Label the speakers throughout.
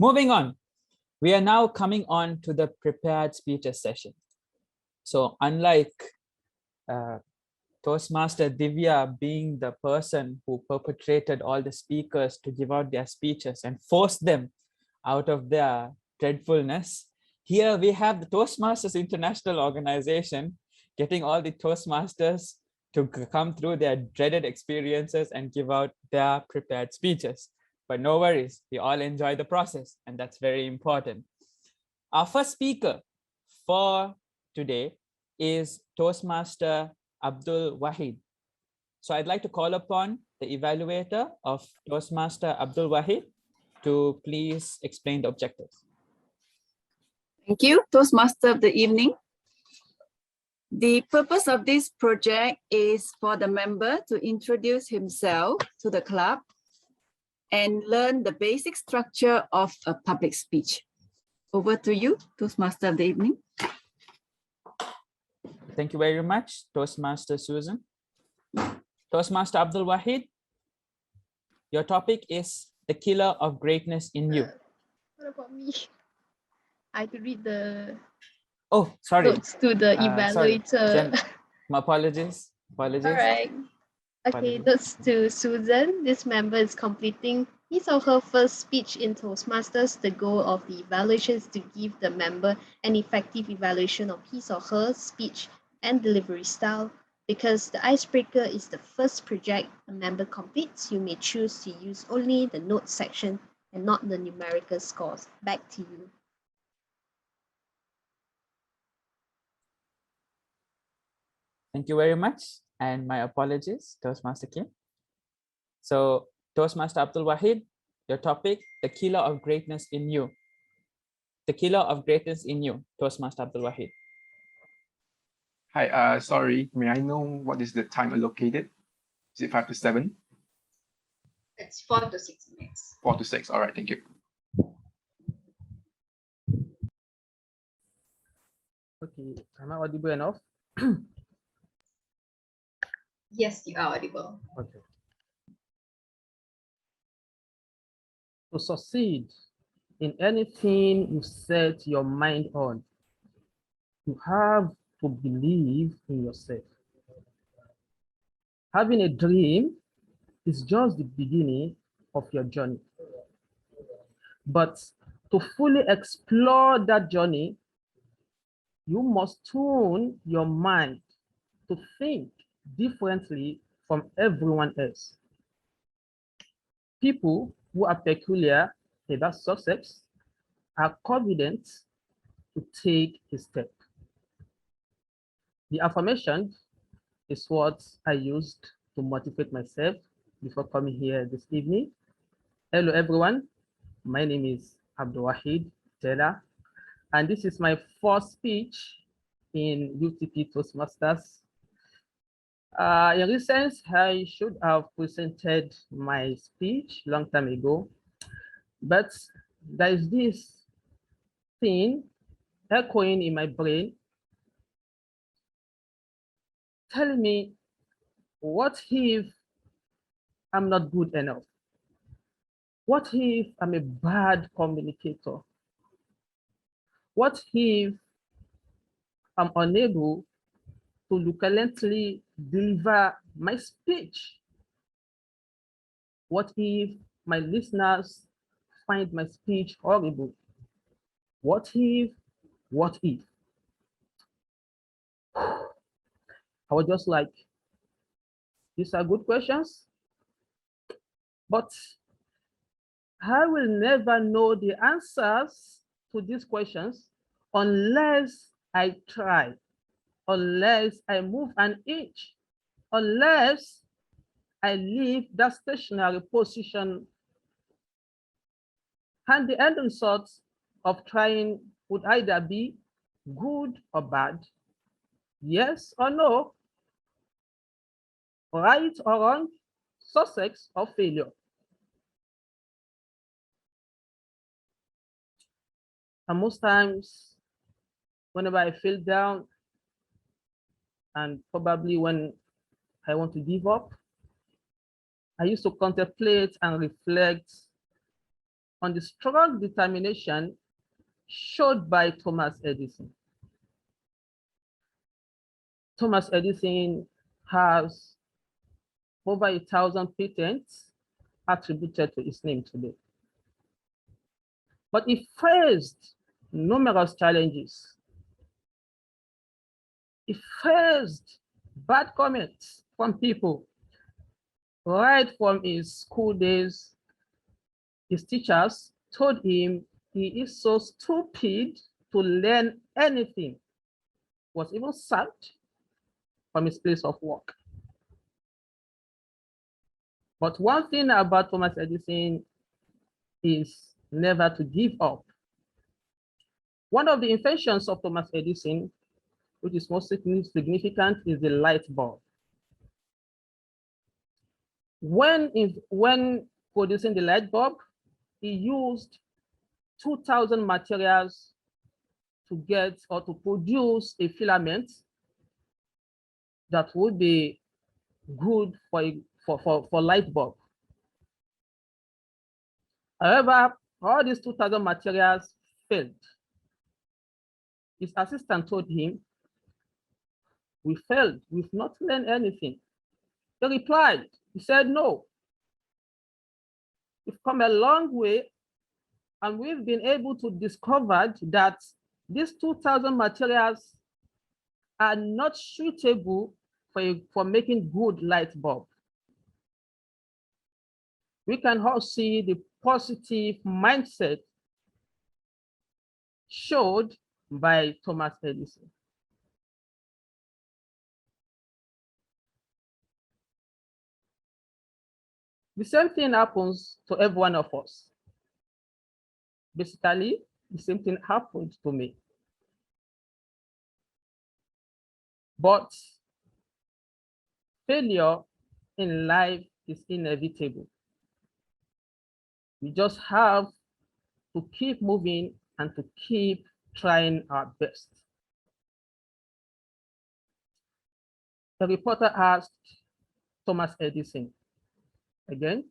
Speaker 1: Moving on, we are now coming on to the prepared speeches session. So unlike Toastmaster Divya being the person who perpetrated all the speakers to give out their speeches and forced them out of their dreadfulness, here we have the Toastmasters International Organization getting all the Toastmasters to come through their dreaded experiences and give out their prepared speeches. But no worries, we all enjoy the process, and that's very important. Our first speaker for today is Toastmaster Abdul Wahid. So I'd like to call upon the evaluator of Toastmaster Abdul Wahid to please explain the objectives.
Speaker 2: Thank you, Toastmaster of the evening. The purpose of this project is for the member to introduce himself to the club and learn the basic structure of a public speech. Over to you, Toastmaster of the evening.
Speaker 1: Thank you very much, Toastmaster Susan. Toastmaster Abdul Wahid, your topic is the killer of greatness in you.
Speaker 3: What about me? I had to read the
Speaker 1: sorry.
Speaker 3: notes to the evaluator.
Speaker 1: My apologies.
Speaker 3: All right. Okay, notes to Susan. This member is completing his or her first speech in Toastmasters. The goal of the evaluation is to give the member an effective evaluation of his or her speech and delivery style. Because the icebreaker is the first project a member completes, you may choose to use only the notes section and not the numerical scores. Back to you.
Speaker 1: Thank you very much. And my apologies, Toastmaster Kim. So Toastmaster Abdul Wahid, your topic, the killer of greatness in you. The killer of greatness in you, Toastmaster Abdul Wahid.
Speaker 4: Hi, sorry, may I know what is the time allocated? Is it 5 to 7?
Speaker 5: It's 4 to 6 minutes.
Speaker 4: 4 to 6, all right, thank you.
Speaker 6: Okay, am I audible enough?
Speaker 5: Yes, you are audible.
Speaker 6: Okay. To succeed in anything you set your mind on, you have to believe in yourself. Having a dream is just the beginning of your journey. But to fully explore that journey, you must tune your mind to think differently from everyone else. People who are peculiar about success are confident to take a step. The affirmation is what I used to motivate myself before coming here this evening. Hello, everyone. My name is Abdul Wahid Tela, and this is my first speech in UTP Toastmasters. In recent, I should have presented my speech long time ago, but there is this thing echoing in my brain telling me, what if I'm not good enough? What if I'm a bad communicator? What if I'm unable to eloquently deliver my speech? What if my listeners find my speech horrible? What if? What if? I was just like, these are good questions, but I will never know the answers to these questions unless I try, unless I move an inch, unless I leave that stationary position. And the end result of trying would either be good or bad, yes or no, right or wrong, success or failure. And most times, whenever I feel down, and probably when I want to give up, I used to contemplate and reflect on the strong determination showed by Thomas Edison. Thomas Edison has over 1,000 patents attributed to his name today. But he faced numerous challenges. He faced bad comments from people. Right from his school days, his teachers told him he is so stupid to learn anything. Was even sacked from his place of work. But one thing about Thomas Edison is never to give up. One of the inventions of Thomas Edison, which is most significant, is the light bulb. When producing the light bulb, he used 2,000 materials to get or to produce a filament that would be good for light bulb. However, all these 2,000 materials failed. His assistant told him, "We failed, we've not learned anything." He replied, he said, "No, we've come a long way and we've been able to discover that these 2,000 materials are not suitable for making good light bulb." We can all see the positive mindset showed by Thomas Edison. The same thing happens to every one of us. Basically, the same thing happened to me. But failure in life is inevitable. We just have to keep moving and to keep trying our best. The reporter asked Thomas Edison again.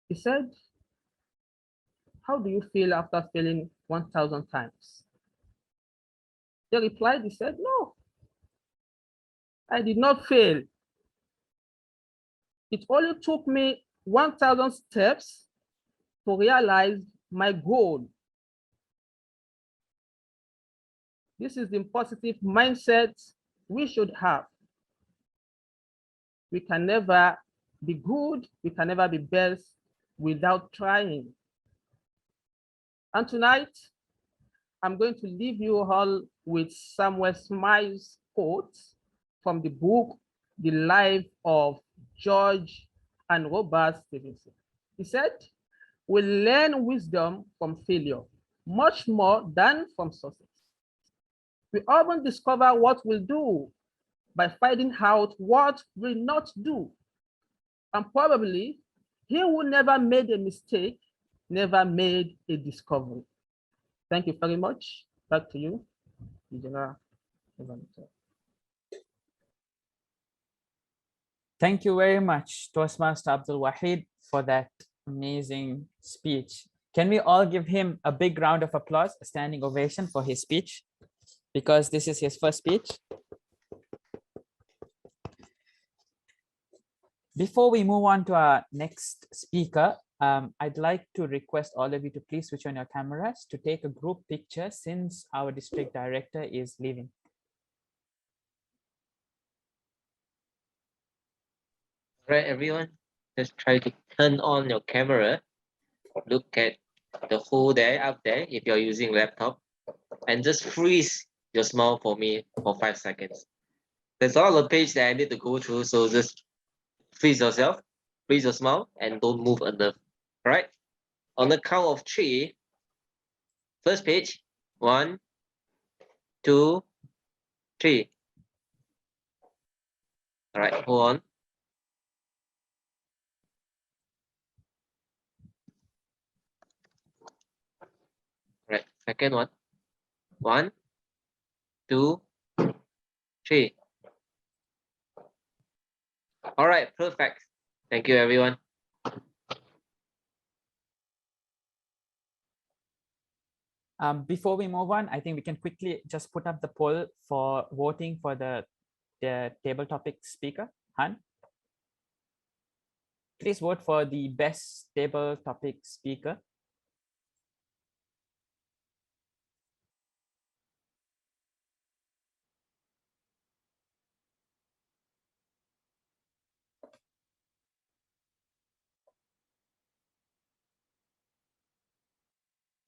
Speaker 6: He said, "How do you feel after failing 1,000 times?" He replied, he said, "No, I did not fail. It only took me 1,000 steps to realize my goal." This is the positive mindset we should have. We can never be good, we can never be best without trying. And tonight, I'm going to leave you all with Samuel Smiles' quote from the book, The Life of George and Robert Stevenson. He said, "We learn wisdom from failure, much more than from success. We often discover what we'll do by finding out what we'll not do. And probably, he who never made a mistake never made a discovery." Thank you very much. Back to you, General.
Speaker 1: Thank you very much, Toastmaster Abdul Wahid, for that amazing speech. Can we all give him a big round of applause, a standing ovation for his speech? Because this is his first speech. Before we move on to our next speaker, I'd like to request all of you to please switch on your cameras to take a group picture since our district director is leaving.
Speaker 7: All right, everyone, just try to turn on your camera. Look at the hole there up there if you're using laptop, and just freeze your smile for me for 5 seconds. There's all the page that I need to go through, so just freeze yourself, freeze your smile, and don't move enough. All right, on the count of 3, first page, 1, 2, 3. All right, hold on. Right, second one. 1, 2, 3. All right, perfect. Thank you, everyone.
Speaker 1: Before we move on, I think we can quickly just put up the poll for voting for the table topic speaker. Han, please vote for the best table topic speaker.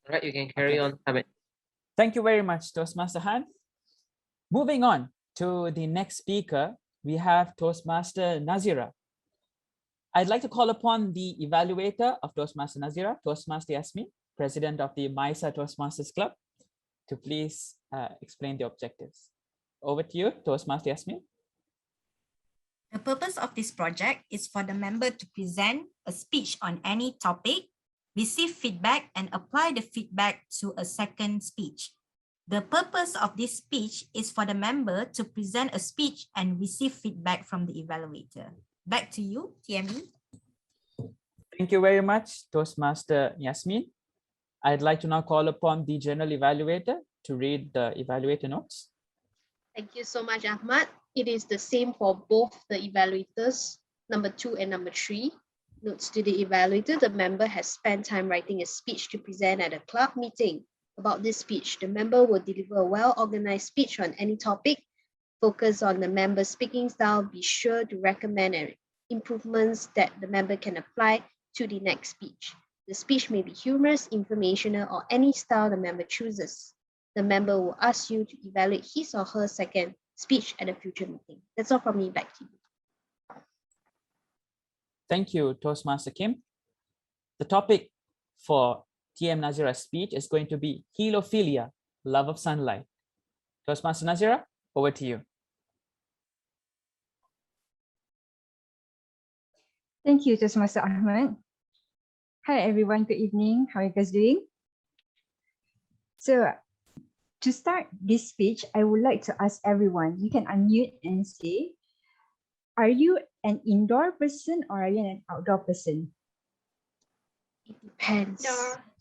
Speaker 7: All right, you can carry on, Hamid.
Speaker 1: Thank you very much, Toastmaster Han. Moving on to the next speaker, we have Toastmaster Nazira. I'd like to call upon the evaluator of Toastmaster Nazira, Toastmaster Yasmin, President of the MISA Toastmasters Club, to please explain the objectives. Over to you, Toastmaster Yasmin.
Speaker 8: The purpose of this project is for the member to present a speech on any topic, receive feedback, and apply the feedback to a second speech. The purpose of this speech is for the member to present a speech and receive feedback from the evaluator. Back to you, TME.
Speaker 1: Thank you very much, Toastmaster Yasmin. I'd like to now call upon the general evaluator to read the evaluator notes.
Speaker 3: Thank you so much, Ahmad. It is the same for both the evaluators, number 2 and number 3. Notes to the evaluator, the member has spent time writing a speech to present at a club meeting. About this speech, the member will deliver a well-organized speech on any topic. Focus on the member's speaking style. Be sure to recommend improvements that the member can apply to the next speech. The speech may be humorous, informational, or any style the member chooses. The member will ask you to evaluate his or her second speech at a future meeting. That's all from me. Back to you.
Speaker 1: Thank you, Toastmaster Kim. The topic for TM Nazira's speech is going to be helophilia, love of sunlight. Toastmaster Nazira, over to you.
Speaker 9: Thank you, Toastmaster Ahmad. Hi, everyone. Good evening. How are you guys doing? So, to start this speech, I would like to ask everyone, you can unmute and say, are you an indoor person or are you an outdoor person?
Speaker 3: It depends.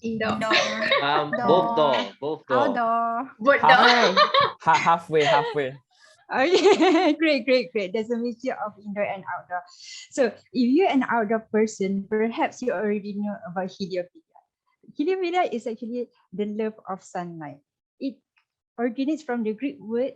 Speaker 5: Indoor.
Speaker 7: Both door.
Speaker 9: Outdoor.
Speaker 5: Both
Speaker 9: All
Speaker 5: door.
Speaker 9: right.
Speaker 1: Halfway.
Speaker 9: Okay, great. There's a mixture of indoor and outdoor. So if you're an outdoor person, perhaps you already know about heliophilia. Heliophilia is actually the love of sunlight. It originates from the Greek word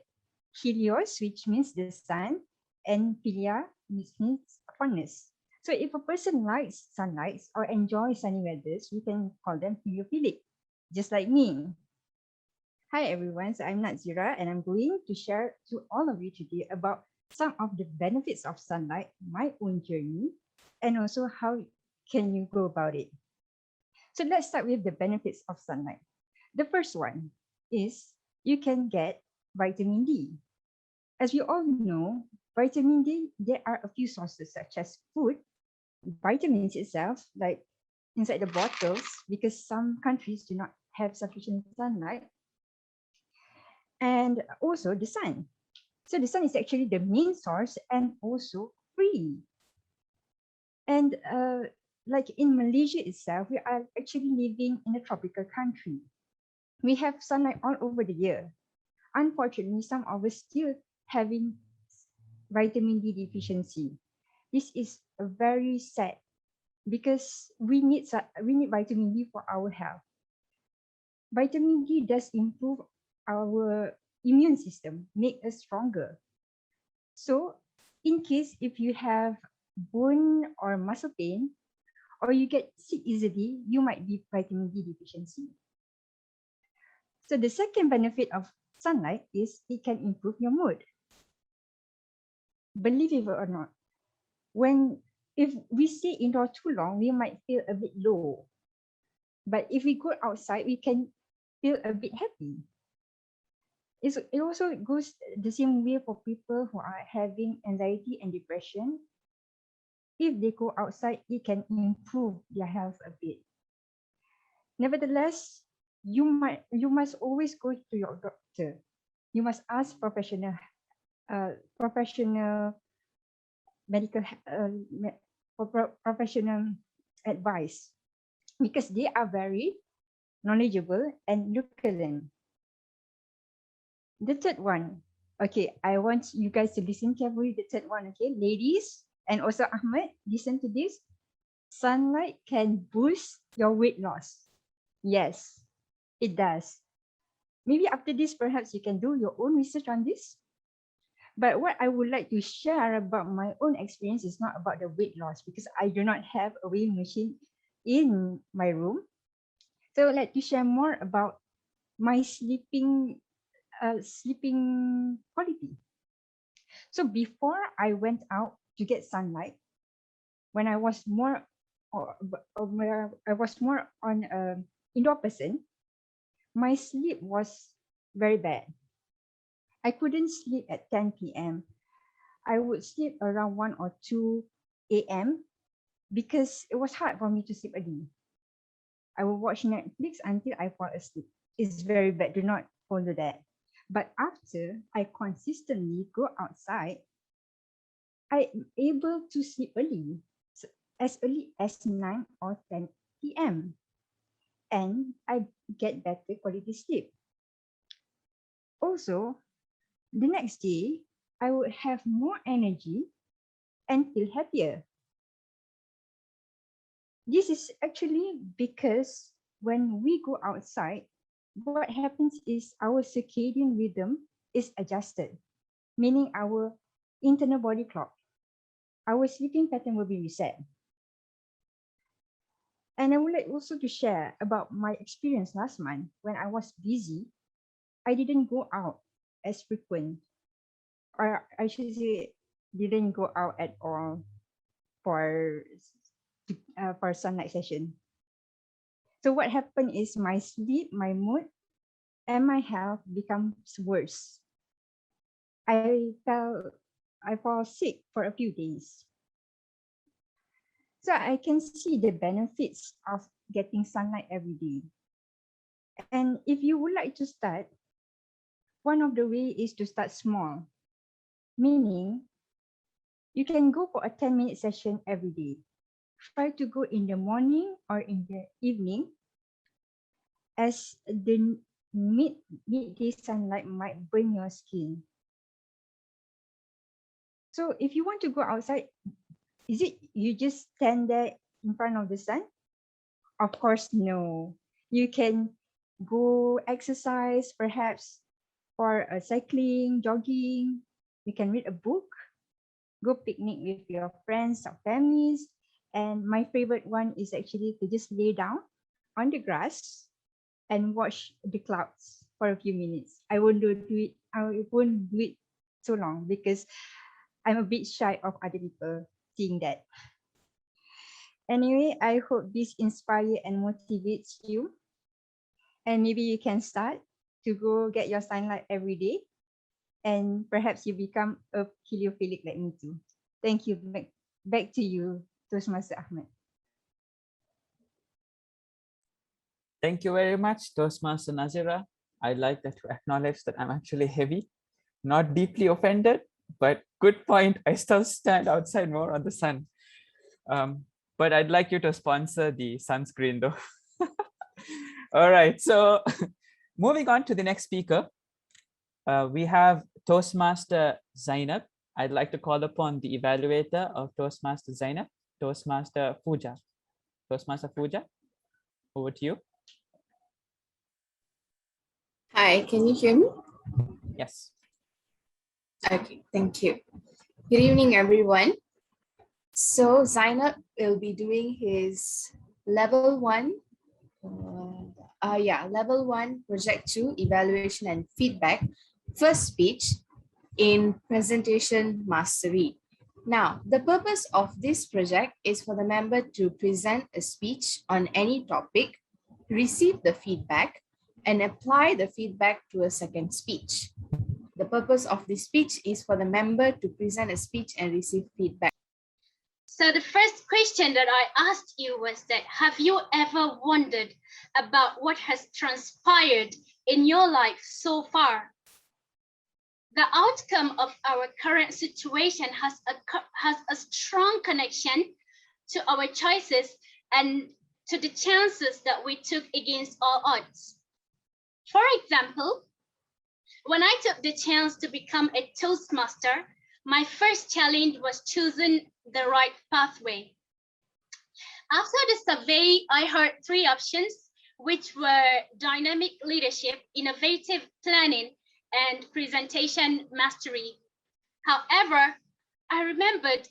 Speaker 9: helios, which means the sun, and philia, which means fondness. So if a person likes sunlight or enjoys sunny weathers, we can call them heliophilic, just like me. Hi everyone, so I'm Nazira and I'm going to share to all of you today about some of the benefits of sunlight, my own journey, and also how can you go about it. So let's start with the benefits of sunlight. The first one is you can get vitamin D. As we all know, vitamin D, there are a few sources such as food, vitamins itself, like inside the bottles, because some countries do not have sufficient sunlight, and also the sun. So the sun is actually the main source and also free. And like in Malaysia itself, we are actually living in a tropical country. We have sunlight all over the year. Unfortunately, some of us still having vitamin D deficiency. This is very sad because we need vitamin D for our health. Vitamin D does improve our immune system, make us stronger. So in case if you have bone or muscle pain, or you get sick easily, you might be vitamin D deficiency. So the second benefit of sunlight is it can improve your mood. Believe it or not, if we stay indoor too long, we might feel a bit low. But if we go outside, we can feel a bit happy. It also goes the same way for people who are having anxiety and depression. If they go outside, it can improve their health a bit. Nevertheless, you must always go to your doctor. You must ask professional medical professional advice, because they are very knowledgeable, and locally. The third one, okay, I want you guys to listen carefully. The third one, okay, ladies, and also Ahmed, listen to this. Sunlight can boost your weight loss. Yes, it does. Maybe after this, perhaps you can do your own research on this. But what I would like to share about my own experience is not about the weight loss, because I do not have a weighing machine in my room. So I'd like to share more about my sleeping quality. So before I went out to get sunlight, when I was more on an indoor person, my sleep was very bad. I couldn't sleep at 10 p.m. I would sleep around 1 or 2 a.m. because it was hard for me to sleep early. I would watch Netflix until I fall asleep. It's very bad. Do not follow that. But after I consistently go outside, I'm able to sleep as early as 9 or 10 p.m. And I get better quality sleep. Also, the next day, I would have more energy and feel happier. This is actually because when we go outside, what happens is our circadian rhythm is adjusted, meaning our internal body clock. Our sleeping pattern will be reset. And I would like also to share about my experience last month when I was busy. I didn't go out as frequent, or I should say, didn't go out at all for sunlight session. So what happened is my sleep, my mood, and my health becomes worse. I fall sick for a few days. So I can see the benefits of getting sunlight every day. And if you would like to start, one of the ways is to start small, meaning you can go for a 10-minute session every day. Try to go in the morning or in the evening, as the midday sunlight might burn your skin. So if you want to go outside, is it you just stand there in front of the sun? Of course, no. You can go exercise, perhaps for cycling, jogging. You can read a book, go picnic with your friends or families. And my favorite one is actually to just lay down on the grass and watch the clouds for a few minutes. I won't do it so long because I'm a bit shy of other people seeing that. Anyway, I hope this inspires and motivates you. And maybe you can start to go get your sunlight every day. And perhaps you become a heliophilic like me too. Thank you. Back to you, Toastmaster Ahmed.
Speaker 1: Thank you very much, Toastmaster Nazira. I'd like that to acknowledge that I'm actually heavy, not deeply offended, but good point. I still stand outside more on the sun. But I'd like you to sponsor the sunscreen though. All right, so moving on to the next speaker, we have Toastmaster Zainab. I'd like to call upon the evaluator of Toastmaster Zainab, Toastmaster Pooja. Toastmaster Pooja, over to you.
Speaker 10: Hi, can you hear me?
Speaker 1: Yes.
Speaker 10: Okay, thank you. Good evening, everyone. So Zainab will be doing his level 1, level 1, project 2, evaluation and feedback, first speech in presentation mastery. Now, the purpose of this project is for the member to present a speech on any topic, receive the feedback, and apply the feedback to a second speech. The purpose of this speech is for the member to present a speech and receive feedback.
Speaker 5: So the first question that I asked you was that, have you ever wondered about what has transpired in your life so far? The outcome of our current situation has a strong connection to our choices and to the chances that we took against all odds. For example, when I took the chance to become a Toastmaster, my first challenge was choosing the right pathway. After the survey, I heard 3 options, which were dynamic leadership, innovative planning, and presentation mastery. However, I remembered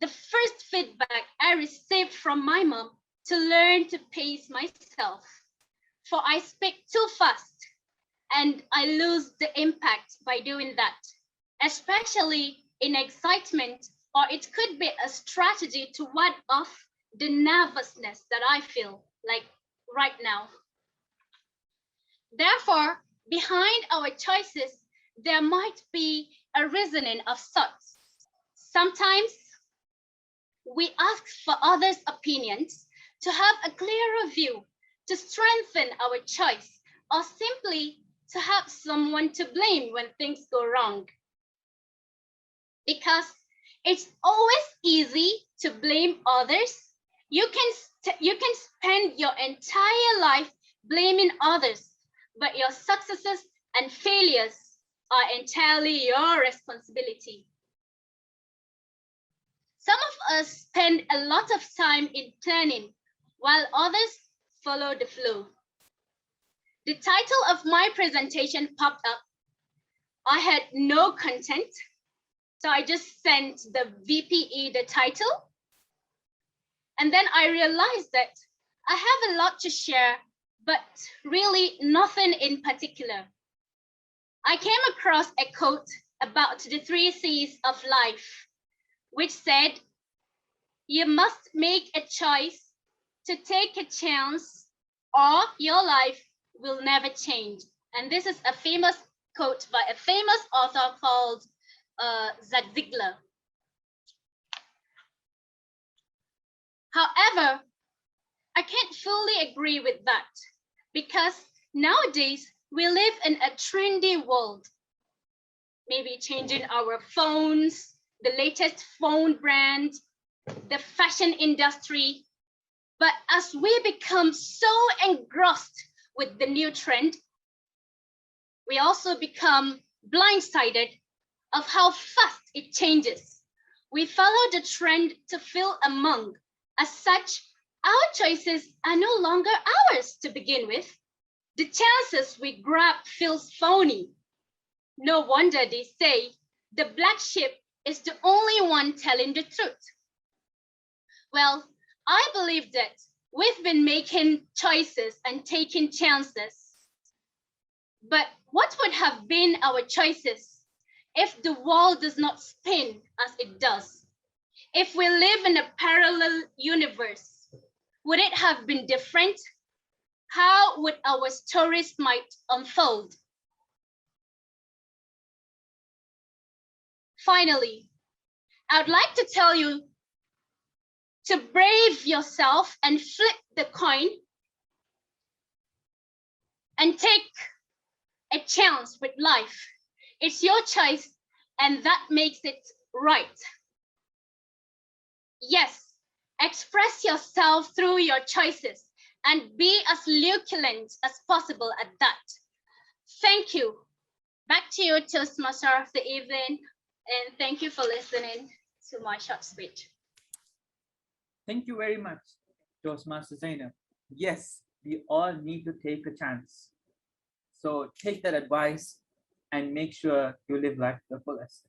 Speaker 5: the first feedback I received from my mom to learn to pace myself, for I speak too fast and I lose the impact by doing that, especially in excitement, or it could be a strategy to ward off the nervousness that I feel like right now. Therefore, behind our choices, there might be a reasoning of sorts. Sometimes we ask for others' opinions to have a clearer view, to strengthen our choice, or simply to have someone to blame when things go wrong. Because it's always easy to blame others. You can spend your entire life blaming others, but your successes and failures are entirely your responsibility. Some of us spend a lot of time in planning, while others follow the flow. The title of my presentation popped up. I had no content, so I just sent the VPE the title. And then I realized that I have a lot to share, but really nothing in particular. I came across a quote about the 3 C's of life, which said, you must make a choice to take a chance or your life will never change. And this is a famous quote by a famous author called Zig Ziglar. However, I can't fully agree with that because nowadays we live in a trendy world. Maybe changing our phones, the latest phone brand, the fashion industry. But as we become so engrossed with the new trend, we also become blindsided of how fast it changes. We follow the trend to feel among. As such, our choices are no longer ours to begin with. The chances we grab feels phony. No wonder they say the black sheep is the only one telling the truth. Well, I believe that we've been making choices and taking chances. But what would have been our choices if the world does not spin as it does? If we live in a parallel universe, would it have been different? How would our stories might unfold? Finally, I'd like to tell you to brave yourself and flip the coin and take a chance with life. It's your choice, and that makes it right. Yes, express yourself through your choices and be as luculent as possible at that. Thank you. Back to you, Toastmaster of the evening, and thank you for listening to my short speech.
Speaker 1: Thank you very much, Toastmaster Zainab. Yes, we all need to take a chance. So take that advice and make sure you live life to the fullest.